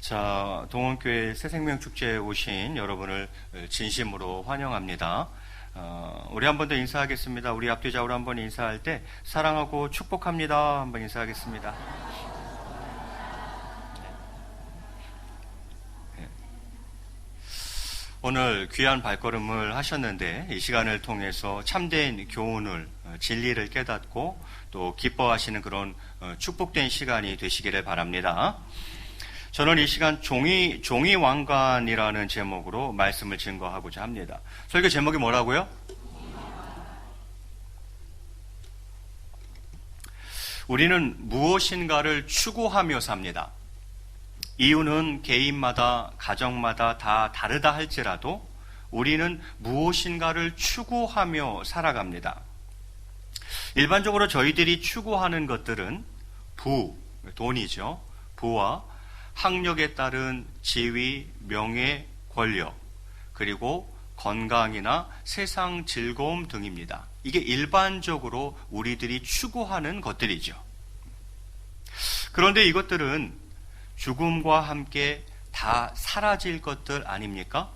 자, 동원교회 새생명축제에 오신 여러분을 진심으로 환영합니다. 우리 한 번 더 인사하겠습니다. 우리 앞뒤좌우로 한번 인사할 때 사랑하고 축복합니다. 한번 인사하겠습니다. 오늘 귀한 발걸음을 하셨는데 이 시간을 통해서 참된 교훈을, 진리를 깨닫고 또 기뻐하시는 그런 축복된 시간이 되시기를 바랍니다. 저는 이 시간 종이왕관이라는 제목으로 말씀을 증거하고자 합니다. 설교 제목이 뭐라고요? 우리는 무엇인가를 추구하며 삽니다. 이유는 개인마다, 가정마다 다 다르다 할지라도 우리는 무엇인가를 추구하며 살아갑니다. 일반적으로 저희들이 추구하는 것들은 돈이죠. 부와 학력에 따른 지위, 명예, 권력, 그리고 건강이나 세상 즐거움 등입니다. 이게 일반적으로 우리들이 추구하는 것들이죠. 그런데 이것들은 죽음과 함께 다 사라질 것들 아닙니까?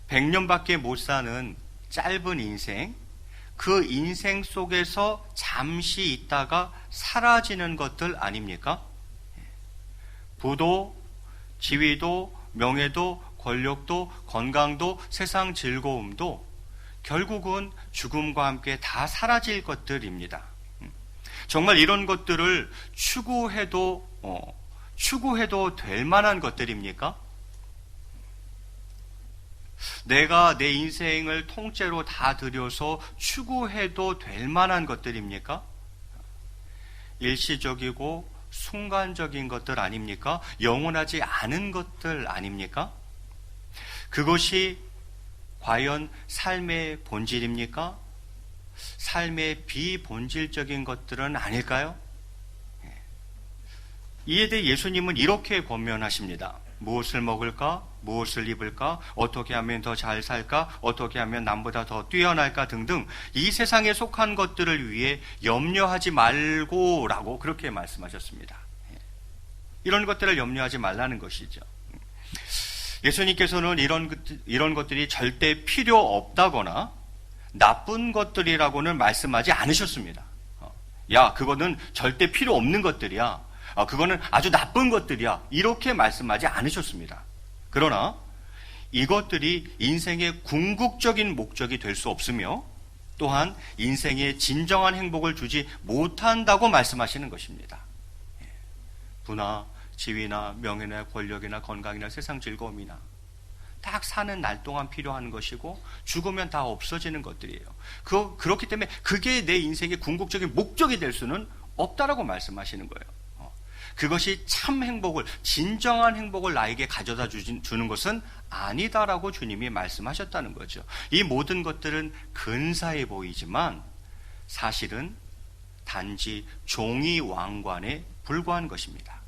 100년밖에 못 사는 짧은 인생, 그 인생 속에서 잠시 있다가 사라지는 것들 아닙니까? 부도, 지위도, 명예도, 권력도, 건강도, 세상 즐거움도 결국은 죽음과 함께 다 사라질 것들입니다. 정말 이런 것들을 추구해도 될 만한 것들입니까? 내가 내 인생을 통째로 다 들여서 추구해도 될 만한 것들입니까? 일시적이고 순간적인 것들 아닙니까? 영원하지 않은 것들 아닙니까? 그것이 과연 삶의 본질입니까? 삶의 비본질적인 것들은 아닐까요? 이에 대해 예수님은 이렇게 권면하십니다. 무엇을 먹을까? 무엇을 입을까? 어떻게 하면 더 잘 살까? 어떻게 하면 남보다 더 뛰어날까? 등등 이 세상에 속한 것들을 위해 염려하지 말고 라고 그렇게 말씀하셨습니다. 이런 것들을 염려하지 말라는 것이죠. 예수님께서는 이런 것들이 절대 필요 없다거나 나쁜 것들이라고는 말씀하지 않으셨습니다. 야, 그거는 절대 필요 없는 것들이야. 그거는 아주 나쁜 것들이야. 이렇게 말씀하지 않으셨습니다. 그러나 이것들이 인생의 궁극적인 목적이 될 수 없으며 또한 인생의 진정한 행복을 주지 못한다고 말씀하시는 것입니다. 부나 지위나 명예나 권력이나 건강이나 세상 즐거움이나 딱 사는 날 동안 필요한 것이고 죽으면 다 없어지는 것들이에요. 그렇기 때문에 그게 내 인생의 궁극적인 목적이 될 수는 없다라고 말씀하시는 거예요. 그것이 참 행복을, 진정한 행복을 나에게 가져다 주는 것은 아니다라고 주님이 말씀하셨다는 거죠. 이 모든 것들은 근사해 보이지만 사실은 단지 종이 왕관에 불과한 것입니다.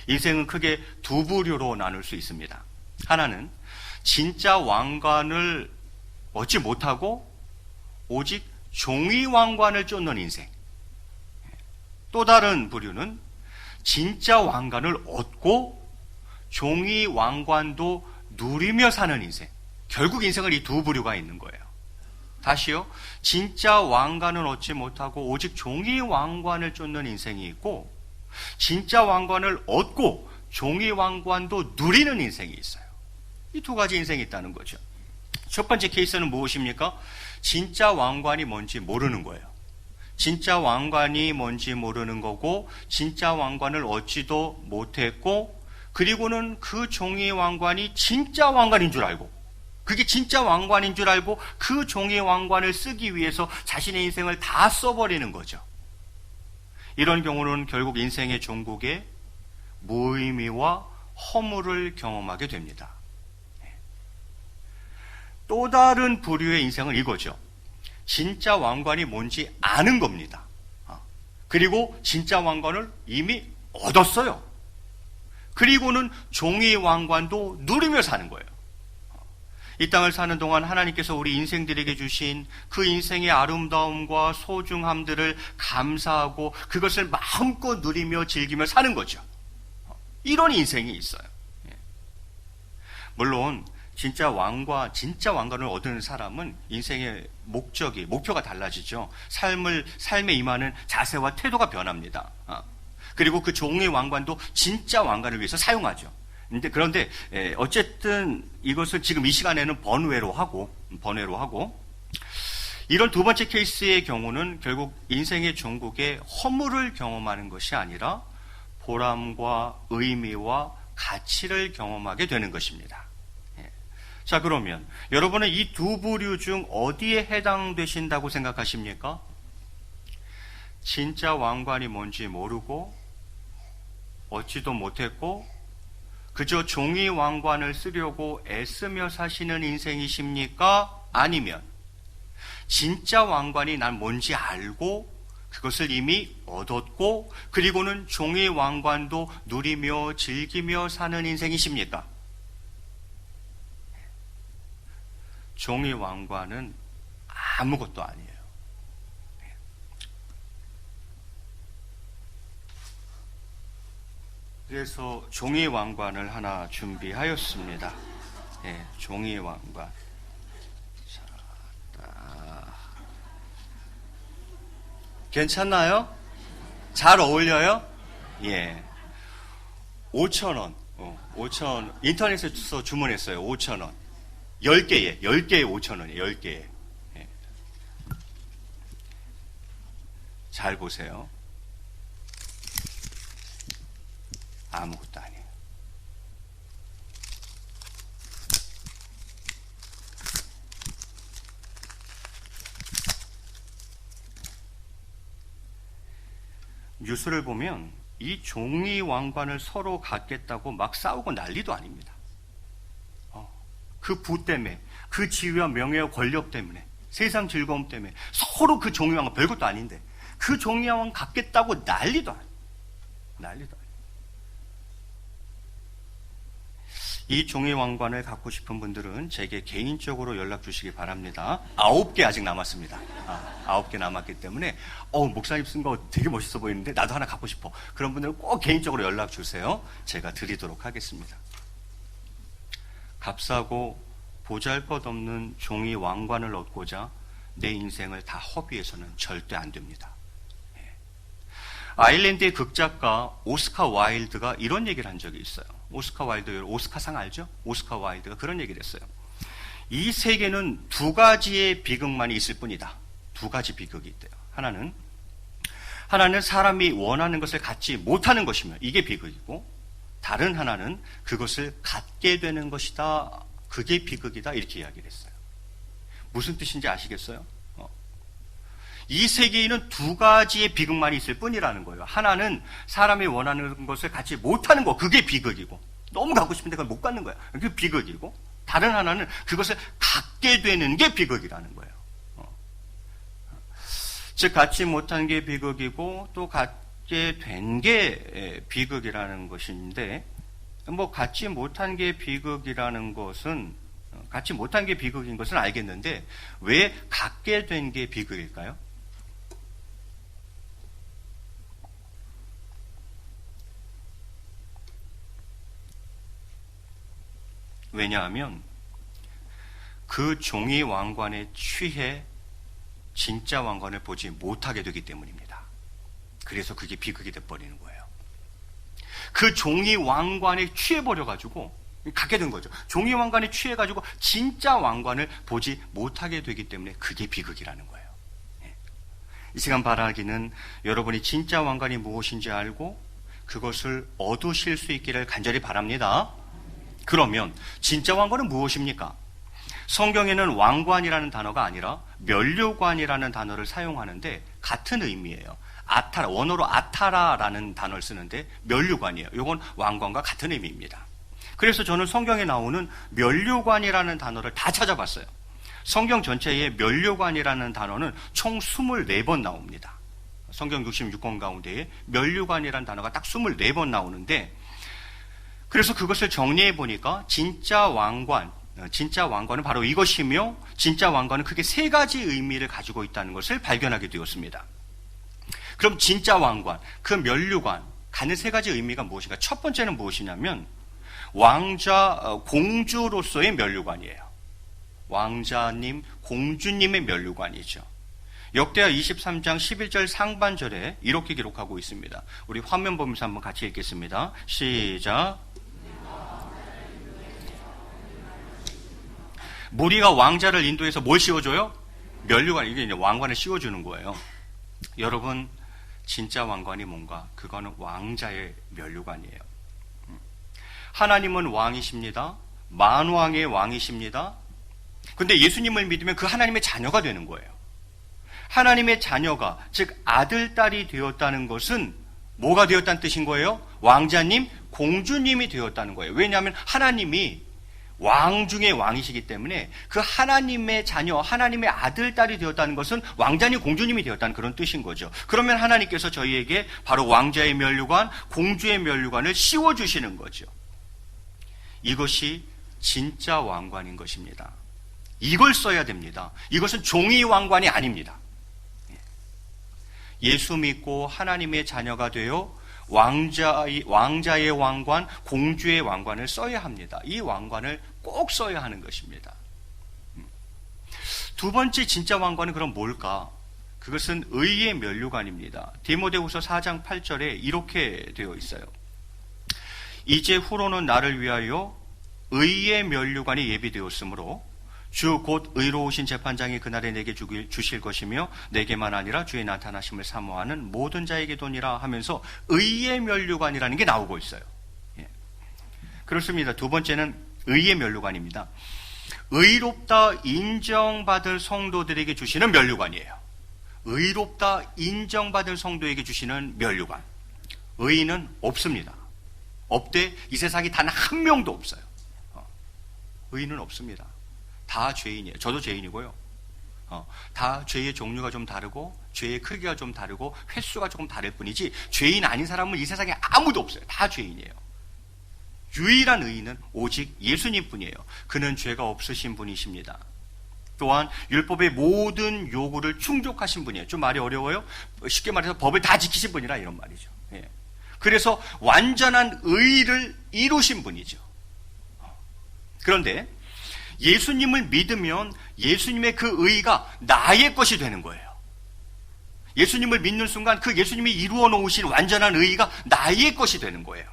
인생은 크게 두 부류로 나눌 수 있습니다. 하나는 진짜 왕관을 얻지 못하고 오직 종이 왕관을 쫓는 인생. 또 다른 부류는 진짜 왕관을 얻고 종이 왕관도 누리며 사는 인생. 결국 인생은 이 두 부류가 있는 거예요. 다시요. 진짜 왕관을 얻지 못하고 오직 종이 왕관을 쫓는 인생이 있고 진짜 왕관을 얻고 종이 왕관도 누리는 인생이 있어요. 이 두 가지 인생이 있다는 거죠. 첫 번째 케이스는 무엇입니까? 진짜 왕관이 뭔지 모르는 거예요. 진짜 왕관이 뭔지 모르는 거고 진짜 왕관을 얻지도 못했고 그리고는 그 종이 왕관이 진짜 왕관인 줄 알고 그게 진짜 왕관인 줄 알고 그 종이 왕관을 쓰기 위해서 자신의 인생을 다 써버리는 거죠. 이런 경우는 결국 인생의 종국에 무의미와 허물을 경험하게 됩니다. 또 다른 부류의 인생은 이거죠. 진짜 왕관이 뭔지 아는 겁니다. 그리고 진짜 왕관을 이미 얻었어요. 그리고는 종이 왕관도 누리며 사는 거예요. 이 땅을 사는 동안 하나님께서 우리 인생들에게 주신 그 인생의 아름다움과 소중함들을 감사하고 그것을 마음껏 누리며 즐기며 사는 거죠. 이런 인생이 있어요. 예. 물론 진짜 왕관을 얻은 사람은 인생의 목표가 달라지죠. 삶에 임하는 자세와 태도가 변합니다. 그리고 그 종의 왕관도 진짜 왕관을 위해서 사용하죠. 그런데 어쨌든 이것을 지금 이 시간에는 번외로 하고 이런 두 번째 케이스의 경우는 결국 인생의 종국에 허물을 경험하는 것이 아니라 보람과 의미와 가치를 경험하게 되는 것입니다. 자, 그러면 여러분은 이 두 부류 중 어디에 해당되신다고 생각하십니까? 진짜 왕관이 뭔지 모르고 얻지도 못했고 그저 종이 왕관을 쓰려고 애쓰며 사시는 인생이십니까? 아니면 진짜 왕관이 난 뭔지 알고 그것을 이미 얻었고 그리고는 종이 왕관도 누리며 즐기며 사는 인생이십니까? 종이 왕관은 아무것도 아니에요. 그래서 종이 왕관을 하나 준비하였습니다. 예, 종이 왕관. 자, 괜찮나요? 잘 어울려요? 예. 5,000원. 5,000원. 인터넷에서 주문했어요. 5,000원. 10개에 5,000원이에요. 10개에. 예. 잘 보세요. 아무것도 아니에요. 뉴스를 보면 이 종이 왕관을 서로 갖겠다고 막 싸우고 난리도 아닙니다. 그 부 때문에, 그 지위와 명예와 권력 때문에, 세상 즐거움 때문에 서로 그 종이 왕관 별것도 아닌데 그 종이 왕관 갖겠다고 난리도 아니에요. 이 종이 왕관을 갖고 싶은 분들은 제게 개인적으로 연락 주시기 바랍니다. 9개 아직 남았습니다. 9개 남았기 때문에 목사님 쓴 거 되게 멋있어 보이는데 나도 하나 갖고 싶어. 그런 분들은 꼭 개인적으로 연락 주세요. 제가 드리도록 하겠습니다. 값싸고 보잘것없는 종이 왕관을 얻고자 내 인생을 다 허비해서는 절대 안 됩니다. 아일랜드의 극작가 오스카 와일드가 이런 얘기를 한 적이 있어요. 오스카 와일드, 오스카상 알죠? 오스카 와일드가 그런 얘기를 했어요. 이 세계는 두 가지의 비극만이 있을 뿐이다. 두 가지 비극이 있대요. 하나는 사람이 원하는 것을 갖지 못하는 것이며 이게 비극이고, 다른 하나는 그것을 갖게 되는 것이다. 그게 비극이다. 이렇게 이야기를 했어요. 무슨 뜻인지 아시겠어요? 이 세계에는 두 가지의 비극만이 있을 뿐이라는 거예요. 하나는 사람이 원하는 것을 갖지 못하는 거, 그게 비극이고, 너무 갖고 싶은데 그걸 못 갖는 거야. 그게 비극이고, 다른 하나는 그것을 갖게 되는 게 비극이라는 거예요. 즉 갖지 못한 게 비극이고 또 갖게 된 게 비극이라는 것인데, 갖지 못한 게 비극이라는 것은, 갖지 못한 게 비극인 것은 알겠는데 왜 갖게 된 게 비극일까요? 왜냐하면 그 종이 왕관에 취해 진짜 왕관을 보지 못하게 되기 때문입니다. 그래서 그게 비극이 돼버리는 거예요. 그 종이 왕관에 취해버려가지고 갖게 된 거죠. 종이 왕관에 취해가지고 진짜 왕관을 보지 못하게 되기 때문에 그게 비극이라는 거예요. 이 시간 바라기는 여러분이 진짜 왕관이 무엇인지 알고 그것을 얻으실 수 있기를 간절히 바랍니다. 그러면 진짜 왕관은 무엇입니까? 성경에는 왕관이라는 단어가 아니라 면류관이라는 단어를 사용하는데 같은 의미예요. 아타라, 원어로 아타라라는 단어를 쓰는데 면류관이에요. 이건 왕관과 같은 의미입니다. 그래서 저는 성경에 나오는 면류관이라는 단어를 다 찾아봤어요. 성경 전체에 면류관이라는 단어는 총 24번 나옵니다. 성경 66권 가운데에 면류관이라는 단어가 딱 24번 나오는데, 그래서 그것을 정리해 보니까 진짜 왕관은 바로 이것이며, 진짜 왕관은 크게 세 가지 의미를 가지고 있다는 것을 발견하게 되었습니다. 그럼 진짜 왕관, 그 면류관, 갖는 세 가지 의미가 무엇인가? 첫 번째는 무엇이냐면 왕자, 공주로서의 면류관이에요. 왕자님, 공주님의 면류관이죠. 역대하 23장 11절 상반절에 이렇게 기록하고 있습니다. 우리 화면 보면서 한번 같이 읽겠습니다. 시작. 무리가 왕자를 인도해서 뭘 씌워줘요? 면류관, 이게 이제 왕관을 씌워주는 거예요. 여러분, 진짜 왕관이 뭔가? 그거는 왕자의 면류관이에요. 하나님은 왕이십니다. 만왕의 왕이십니다. 근데 예수님을 믿으면 그 하나님의 자녀가 되는 거예요. 하나님의 자녀가, 즉 아들, 딸이 되었다는 것은 뭐가 되었다는 뜻인 거예요? 왕자님, 공주님이 되었다는 거예요. 왜냐하면 하나님이 왕 중에 왕이시기 때문에 그 하나님의 자녀, 하나님의 아들, 딸이 되었다는 것은 왕자님, 공주님이 되었다는 그런 뜻인 거죠. 그러면 하나님께서 저희에게 바로 왕자의 면류관, 공주의 면류관을 씌워주시는 거죠. 이것이 진짜 왕관인 것입니다. 이걸 써야 됩니다. 이것은 종이 왕관이 아닙니다. 예수 믿고 하나님의 자녀가 되어 왕자의 왕관, 공주의 왕관을 써야 합니다. 이 왕관을 꼭 써야 하는 것입니다. 두 번째 진짜 왕관은 그럼 뭘까? 그것은 의의 면류관입니다. 디모데후서 4장 8절에 이렇게 되어 있어요. 이제 후로는 나를 위하여 의의 면류관이 예비되었으므로 주 곧 의로우신 재판장이 그날에 내게 주실 것이며 내게만 아니라 주의 나타나심을 사모하는 모든 자에게도니라 하면서 의의 면류관이라는 게 나오고 있어요. 예. 그렇습니다. 두 번째는 의의 면류관입니다. 의롭다 인정받을 성도들에게 주시는 면류관이에요. 의롭다 인정받을 성도에게 주시는 면류관. 의인은 없습니다. 없대. 이 세상에 단 한 명도 없어요. 의인은 없습니다. 다 죄인이에요. 저도 죄인이고요. 다 죄의 종류가 좀 다르고 죄의 크기가 좀 다르고 횟수가 조금 다를 뿐이지 죄인 아닌 사람은 이 세상에 아무도 없어요. 다 죄인이에요. 유일한 의인은 오직 예수님뿐이에요. 그는 죄가 없으신 분이십니다. 또한 율법의 모든 요구를 충족하신 분이에요. 좀 말이 어려워요? 쉽게 말해서 법을 다 지키신 분이라 이런 말이죠. 예. 그래서 완전한 의를 이루신 분이죠. 그런데 예수님을 믿으면 예수님의 그 의가 나의 것이 되는 거예요. 예수님을 믿는 순간 그 예수님이 이루어 놓으신 완전한 의가 나의 것이 되는 거예요.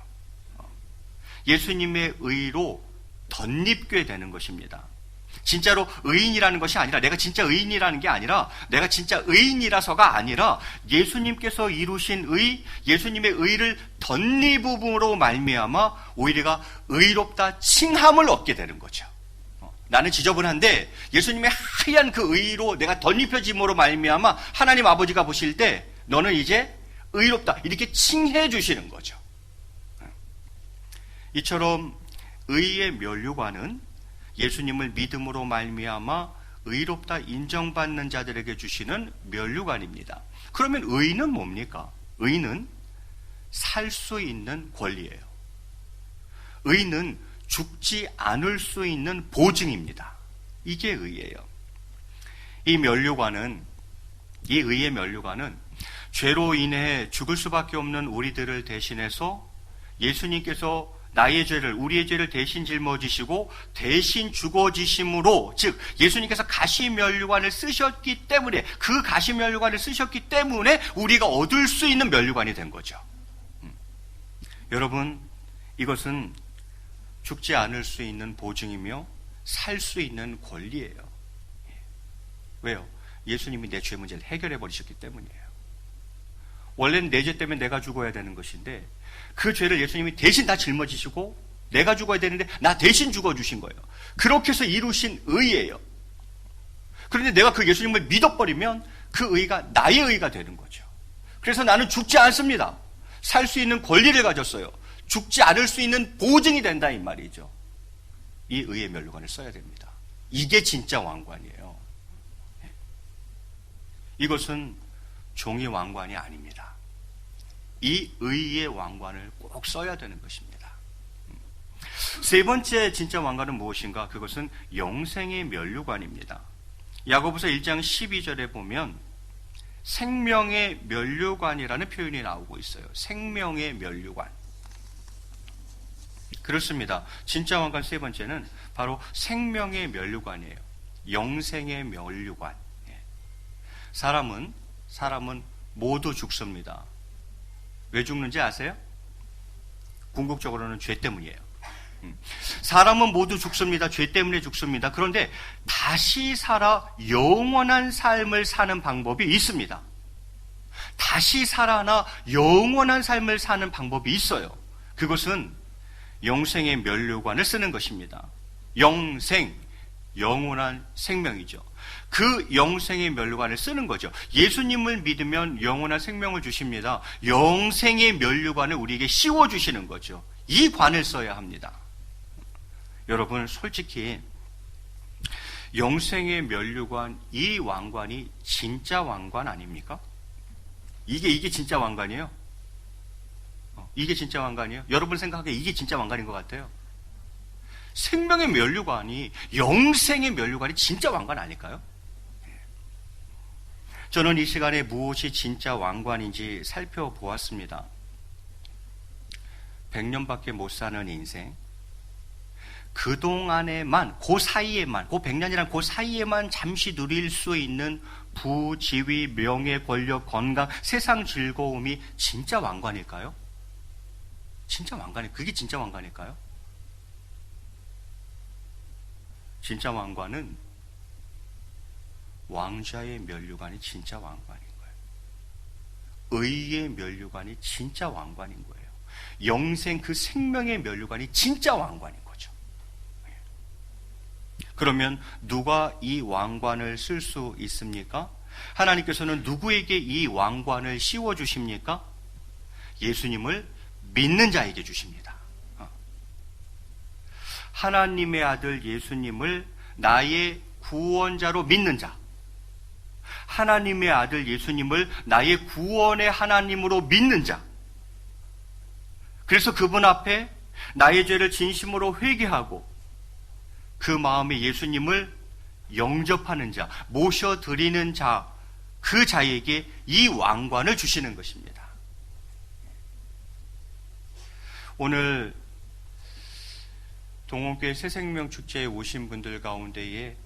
예수님의 의로 덧입게 되는 것입니다. 진짜로 의인이라는 것이 아니라 내가 진짜 의인이라는 게 아니라 내가 진짜 의인이라서가 아니라 예수님께서 이루신 의, 예수님의 의를 덧입음으로 말미암아 오히려 의롭다 칭함을 얻게 되는 거죠. 나는 지저분한데 예수님의 하얀 그 의로 내가 덧입혀짐으로 말미암아 하나님 아버지가 보실 때 너는 이제 의롭다 이렇게 칭해 주시는 거죠. 이처럼 의의 면류관은 예수님을 믿음으로 말미암아 의롭다 인정받는 자들에게 주시는 면류관입니다. 그러면 의는 뭡니까? 의는 살 수 있는 권리예요. 의는 죽지 않을 수 있는 보증입니다. 이게 의예요. 이 의의 면류관은 죄로 인해 죽을 수밖에 없는 우리들을 대신해서 예수님께서 나의 죄를, 우리의 죄를 대신 짊어지시고 대신 죽어지심으로, 즉 예수님께서 가시면류관을 쓰셨기 때문에, 그 가시면류관을 쓰셨기 때문에 우리가 얻을 수 있는 면류관이 된 거죠. 여러분, 이것은 죽지 않을 수 있는 보증이며 살 수 있는 권리예요. 왜요? 예수님이 내 죄 문제를 해결해 버리셨기 때문이에요. 원래는 내 죄 때문에 내가 죽어야 되는 것인데 그 죄를 예수님이 대신 다 짊어지시고 내가 죽어야 되는데 나 대신 죽어주신 거예요. 그렇게 해서 이루신 의예요. 그런데 내가 그 예수님을 믿어버리면 그 의가 나의 의가 되는 거죠. 그래서 나는 죽지 않습니다. 살 수 있는 권리를 가졌어요. 죽지 않을 수 있는 보증이 된다 이 말이죠. 이 의의 면류관을 써야 됩니다. 이게 진짜 왕관이에요. 이것은 종이 왕관이 아닙니다. 이 의의 왕관을 꼭 써야 되는 것입니다. 세 번째 진짜 왕관은 무엇인가? 그것은 영생의 면류관입니다. 야고보서 1장 12절에 보면 생명의 면류관이라는 표현이 나오고 있어요. 생명의 면류관. 그렇습니다. 진짜 왕관 세 번째는 바로 생명의 면류관이에요. 영생의 면류관. 사람은 모두 죽습니다. 왜 죽는지 아세요? 궁극적으로는 죄 때문이에요. 사람은 모두 죽습니다. 죄 때문에 죽습니다. 그런데 다시 살아 영원한 삶을 사는 방법이 있습니다. 다시 살아나 영원한 삶을 사는 방법이 있어요. 그것은 영생의 면류관을 쓰는 것입니다. 영생, 영원한 생명이죠. 그 영생의 면류관을 쓰는 거죠. 예수님을 믿으면 영원한 생명을 주십니다. 영생의 면류관을 우리에게 씌워주시는 거죠. 이 관을 써야 합니다. 여러분, 솔직히 영생의 면류관, 이 왕관이 진짜 왕관 아닙니까? 이게 진짜 왕관이에요? 이게 진짜 왕관이에요? 여러분 생각하기에 이게 진짜 왕관인 것 같아요. 생명의 면류관이, 영생의 면류관이 진짜 왕관 아닐까요? 저는 이 시간에 무엇이 진짜 왕관인지 살펴보았습니다. 100년밖에 못 사는 인생, 그동안에만, 그 사이에만, 그 100년이란 그 사이에만 잠시 누릴 수 있는 부, 지위, 명예, 권력, 건강, 세상 즐거움이 진짜 왕관일까요? 진짜 왕관이, 그게 진짜 왕관일까요? 진짜 왕관은 왕좌의 면류관이 진짜 왕관인 거예요. 의의 면류관이 진짜 왕관인 거예요. 영생, 그 생명의 면류관이 진짜 왕관인 거죠. 그러면 누가 이 왕관을 쓸 수 있습니까? 하나님께서는 누구에게 이 왕관을 씌워주십니까? 예수님을 믿는 자에게 주십니다. 하나님의 아들 예수님을 나의 구원자로 믿는 자, 하나님의 아들 예수님을 나의 구원의 하나님으로 믿는 자, 그래서 그분 앞에 나의 죄를 진심으로 회개하고 그 마음에 예수님을 영접하는 자, 모셔드리는 자, 그 자에게 이 왕관을 주시는 것입니다. 오늘 동원교회 새생명 축제에 오신 분들 가운데에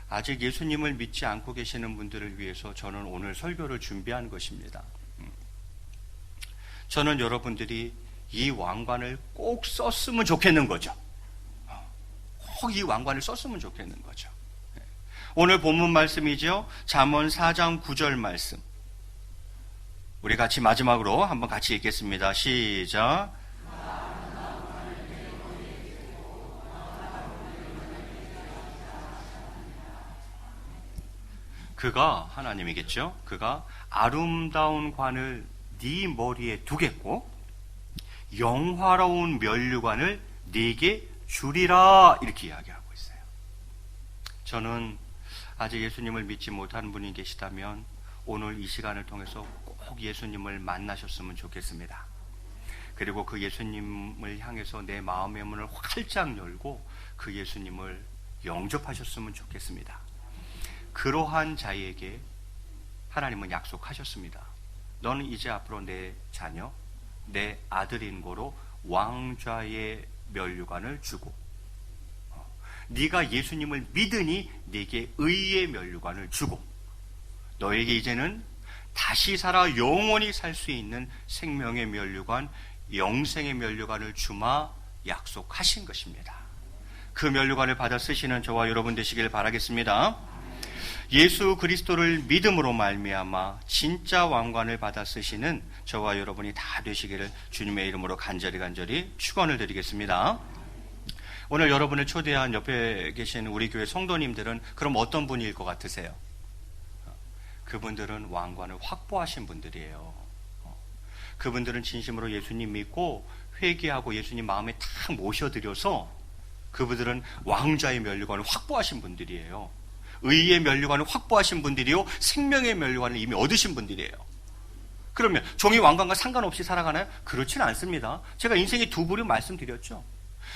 아직 예수님을 믿지 않고 계시는 분들을 위해서 저는 오늘 설교를 준비한 것입니다. 저는 여러분들이 이 왕관을 꼭 썼으면 좋겠는 거죠. 꼭 이 왕관을 썼으면 좋겠는 거죠. 오늘 본문 말씀이죠. 잠언 4장 9절 말씀. 우리 같이 마지막으로 한번 같이 읽겠습니다. 시작. 그가, 하나님이겠죠. 그가 아름다운 관을 네 머리에 두겠고 영화로운 면류관을 네게 주리라, 이렇게 이야기하고 있어요. 저는 아직 예수님을 믿지 못하는 분이 계시다면 오늘 이 시간을 통해서 꼭 예수님을 만나셨으면 좋겠습니다. 그리고 그 예수님을 향해서 내 마음의 문을 활짝 열고 그 예수님을 영접하셨으면 좋겠습니다. 그러한 자에게 하나님은 약속하셨습니다. 너는 이제 앞으로 내 자녀, 내 아들인 고로 왕좌의 면류관을 주고 네가 예수님을 믿으니 네게 의의 면류관을 주고 너에게 이제는 다시 살아 영원히 살 수 있는 생명의 면류관, 영생의 면류관을 주마 약속하신 것입니다. 그 면류관을 받아 쓰시는 저와 여러분 되시길 바라겠습니다. 예수 그리스도를 믿음으로 말미암아 진짜 왕관을 받아 쓰시는 저와 여러분이 다 되시기를 주님의 이름으로 간절히 축원을 드리겠습니다. 오늘 여러분을 초대한 옆에 계신 우리 교회 성도님들은 그럼 어떤 분일 것 같으세요? 그분들은 왕관을 확보하신 분들이에요. 그분들은 진심으로 예수님 믿고 회개하고 예수님 마음에 탁 모셔드려서 그분들은 왕좌의 면류관을 확보하신 분들이에요. 의의 면류관을 확보하신 분들이요, 생명의 면류관을 이미 얻으신 분들이에요. 그러면 종이 왕관과 상관없이 살아가나요? 그렇진 않습니다. 제가 인생의 두 부류 말씀드렸죠.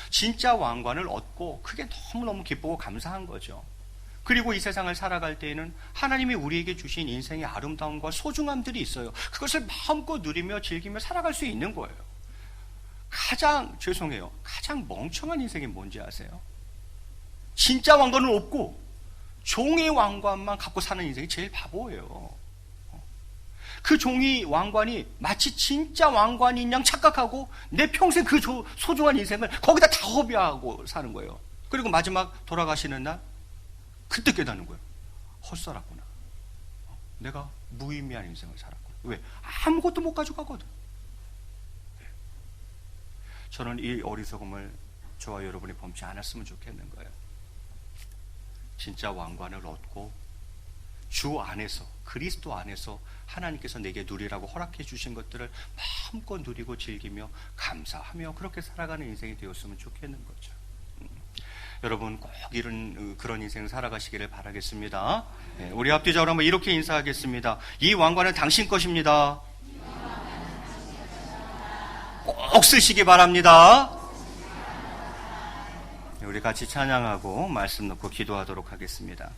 진짜 왕관을 얻고 그게 너무너무 기쁘고 감사한 거죠. 그리고 이 세상을 살아갈 때에는 하나님이 우리에게 주신 인생의 아름다움과 소중함들이 있어요. 그것을 마음껏 누리며 즐기며 살아갈 수 있는 거예요. 가장 멍청한 인생이 뭔지 아세요? 진짜 왕관은 없고 종의 왕관만 갖고 사는 인생이 제일 바보예요. 그 종이 왕관이 마치 진짜 왕관인 양 착각하고 내 평생 그 소중한 인생을 거기다 다 허비하고 사는 거예요. 그리고 마지막 돌아가시는 날 그때 깨닫는 거예요. 헛살았구나. 내가 무의미한 인생을 살았구나. 왜? 아무것도 못 가져가거든. 저는 이 어리석음을 저와 여러분이 범치 않았으면 좋겠는 거예요. 진짜 왕관을 얻고 주 안에서, 그리스도 안에서 하나님께서 내게 누리라고 허락해 주신 것들을 마음껏 누리고 즐기며 감사하며 그렇게 살아가는 인생이 되었으면 좋겠는 거죠. 여러분 꼭 그런 인생 살아가시기를 바라겠습니다. 네, 우리 앞뒤적으로 한번 이렇게 인사하겠습니다. 이 왕관은 당신 것입니다. 꼭 쓰시기 바랍니다. 우리 같이 찬양하고 말씀 놓고 기도하도록 하겠습니다.